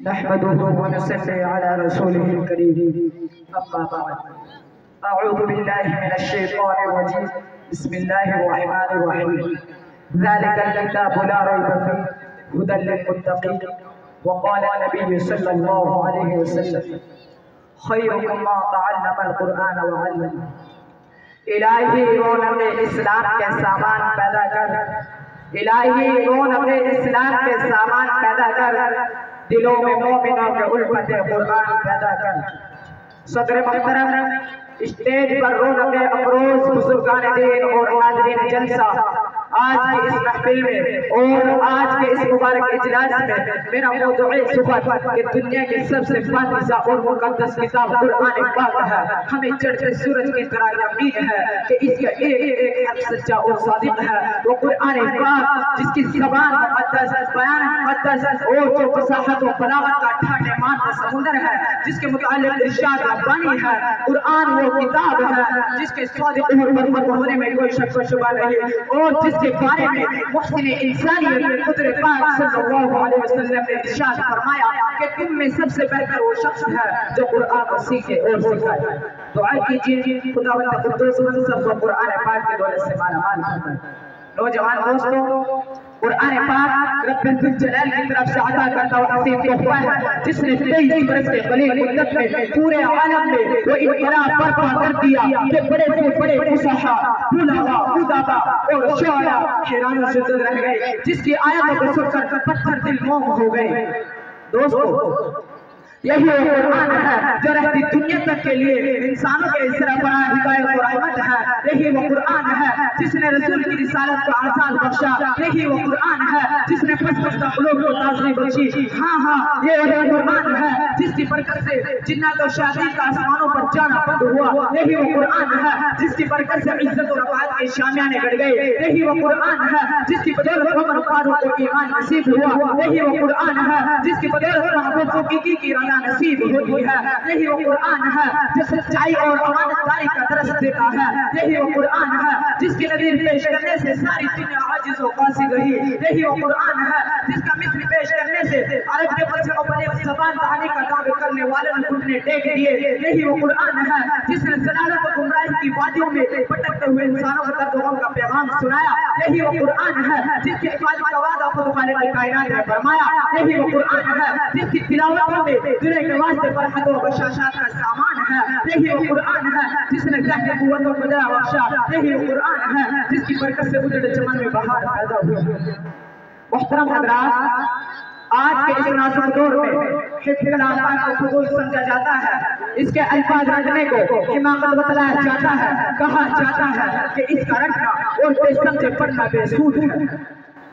نحمده ونصلي على رسوله الكريم أما بعد أعوذ بالله من الشيطان الرجيم بسم الله الرحمن الرحيم ذلك الكتاب لا ريب فيه هدى للمتقين وقال النبي صلى الله عليه وسلم خيركم من تعلم القرآن وعلمه الہی رونق اسلام کے سامان پیدا کر الہی رونق اسلام کے سامان پیدا کر دلوں میں مومنوں کے الفت قرآن پیدا کر صدر محترم اسٹیج پر رونق افروز بزرگان دین اور حاضرین جلسہ آج کی اس محفل میں اور آج کے اس مبارک اجلاس میں میرا موضوع صحبت کہ دنیا کی سب سے پاکیزہ اور مقدس کتاب قرآن پاک ہے. ہمیں چڑھتے سورج کی طرح یقین ہے کہ اس کا ایک حرف سچا اور صادق ہے. وہ قرآن پاک جس کی زبان مقدس، بیان مقدس اور جو فصاحت و بلاغت کا ٹھاٹھے مارتا سمندر ہے، جس کے متعلق ارشاد ربانی ہے. قرآن وہ کتاب ہے جس کے صادق اور برحق ہونے میں کوئی شک و شبہ نہیں، اور جس کے بارے میں محسن انسانیت قدر پاک صلی اللہ علیہ وسلم نے ارشاد فرمایا کہ تم میں سب سے بہتر وہ شخص ہے جو قرآن کو سیکھے اور سکھائے. دعا کیجیے خداوند قدوس ہم سب کو قرآن پاک کے دولت سے مالا مال فرمائے. نوجوان دوستو، قرآن پاک رب الجلال کی طرف سے عطا کرتا ہوا عظیم تحفہ ہے جس نے 23 برس کے قلیل مدت میں پورے عالم میں وہ انقلاب برپا کر دیا کہ بڑے سے بڑے فصحا، بلغا، ادبا اور شعراء حیران و زدہ رہ گئے، جس کی آیتوں کو سن کر پتھر دل موم ہو گئے. دوستو، یہی وہ قرآن ہے جو رہتی دنیا تک کے لیے انسانوں کے سربراہ ہدایت و رحمت ہے. یہی وہ قرآن ہے جس نے رسول کی رسالت کو آزاد بخشا. یہی وہ قرآن ہے جس نے پسندہ قلوب کو تازگی بخشی. ہاں یہ وہ قرآن ہے جس کی برکت سے جنات و شیاطین کا آسمانوں پر جانا بند ہوا. یہی وہ قرآن ہے جس کی برکت سے عزت و رفعت کے شامیانے بڑھ گئے. یہی وہ قرآن ہے جس کی بدولت عمر فاروق کو ایمان نصیب ہوا. یہی وہ قرآن ہے جس کی بدولت محبوب حقیقی کی رضا نصیب ہوتی ہے. یہی وہ قرآن ہے جو سچائی اور امانت داری کا درس دیتا ہے. یہی وہ قرآن ہے جس کی نظیر پیش کرنے سے ساری دنیا عاجز و قاصر رہی. یہی وہ قرآن ہے جس کا مثل پیش کرنے سے عرب کے بچے کو بڑے زبان کہانی کا دعوے کرنے والے نے گھٹنے ٹیک دیے. یہی وہ قرآن ہے جس نے ضلالت و گمراہی کی وادیوں میں بھٹکتے ہوئے انسانوں کو درد و غم کا پیغام سنایا. یہی وہ قرآن ہے جس کی حفاظت کا وعدہ خود خالق کائنات نے فرمایا. یہی وہ قرآن ہے جس کی تلاوت میں دنیا کے واسطے فرحت و بشاشات کا سامان ہے. یہی وہ قرآن ہے جس نے ذہن قوت و قدرہ بخشا. یہی وہ قرآن ہے جس کی برکت سے اجڑے چمن میں بہار پیدا ہوئی. محترم حضرات، آج کے اس نازک دور میں حفظ کلام پاک کو فضول سمجھا جاتا ہے. اس کے الفاظ رٹنے کو حماقت بتلایا جاتا ہے. کہا جاتا ہے کہ اس کا رٹنا اور بے سمجھے پڑھنا بے سود ہے.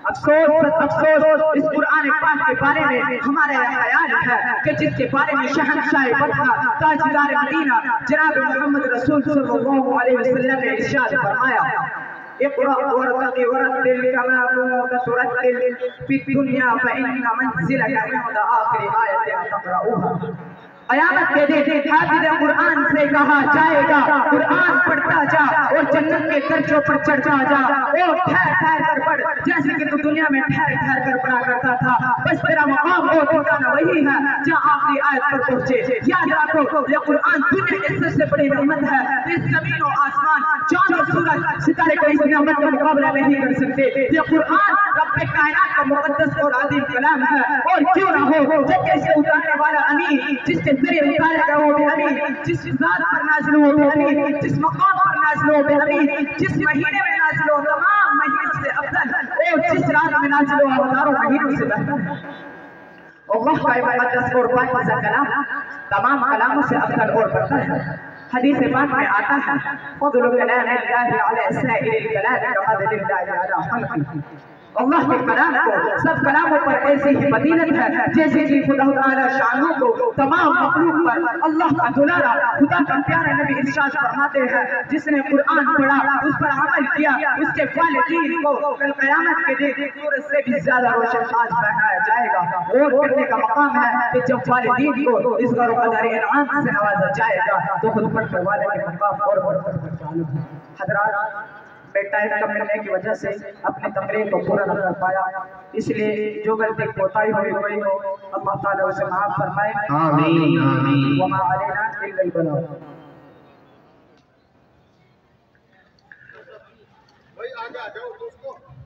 افسوس اس قرآن پاک کے بارے میں ہمارے خیال ہے کہ جس کے بارے میں شہنشاہ وطن تاجدار مدینہ جناب محمد رسول صلی اللہ علیہ وسلم نے ارشاد فرمایا اقرأ وارتقي ورتل كما كنت ترتل في الدنيا فإن منزلك عند آخر آية تقرأها. قیامت کے دن حافظ قرآن سے کہا جائے گا قرآن پڑھتا جا اور جنت کے درجوں پر چڑھتا جا اور ٹھہر ٹھہر کر پڑھ جیسے کہ تو دنیا میں ٹھہر ٹھہر کر پڑھا کرتا تھا. بس تیرا مقام اور ٹھکانہ وہی ہے جہاں آخری آیت پر پہنچے. یاد رکھو یہ قرآن دنیا کی سب سے بڑی نعمت ہے. اس زمین و آسمان، چاند و سورج، ستارے کو اس نعمت کا مقابلہ نہیں کر سکتے. یہ قرآن رب کائنات کا مقدس اور عظیم کلام ہے. اور کیوں نہ ہو جبکہ اسے اتارنے والا امین، جس کے ذریعے اتارے گا وہ بھی امین، جس ذات پر نازل ہو وہ بھی امین، جس مقام پر نازل ہو وہ بھی امین، جس مہینے میں نازل ہو تمام مہینوں سے افضل، اور جس رات میں نازل ہو ہزاروں مہینوں سے بہتر. اللہ کا مقدس اور پاکیزہ کلام تمام کلاموں سے افضل اور برتر ہے. حدیث پاک میں آتا ہے فضل کلام اللہ علی سائر الکلام کفضل اللہ علی خلقہ. اللہ کے کلام کو سب کلاموں پر ایسی ہی فضیلت ہے جیسے کہ خدا تعالی شانوں کو تمام مخلوق پر اللہ کا دلارا خدا کا پیارا نبی ارشاد فرماتے ہیں جس نے قرآن پڑھا اس پر عمل کیا اس کے والدین کو کل قیامت کے دن سورج سے بھی زیادہ روشن تاج پہنایا جائے گا. اور کرنے کا مقام ہے کہ جب والدین کو اس غیر قدر انعام سے نوازا جائے گا تو خود پڑھنے والے کے مقام اور برتر پر معلوم ہے. حضرات، میں ٹائم کم ملنے کی وجہ سے اپنی تقریر کو پورا نہ کر پایا، اس لیے جو غلطی کوتاہی ہوئی ہو اللہ تعالیٰ اسے معاف فرمائے، آمین آمین۔ وما علینا الا البلاغ۔ بھائی آگے آ جاؤ دوستو۔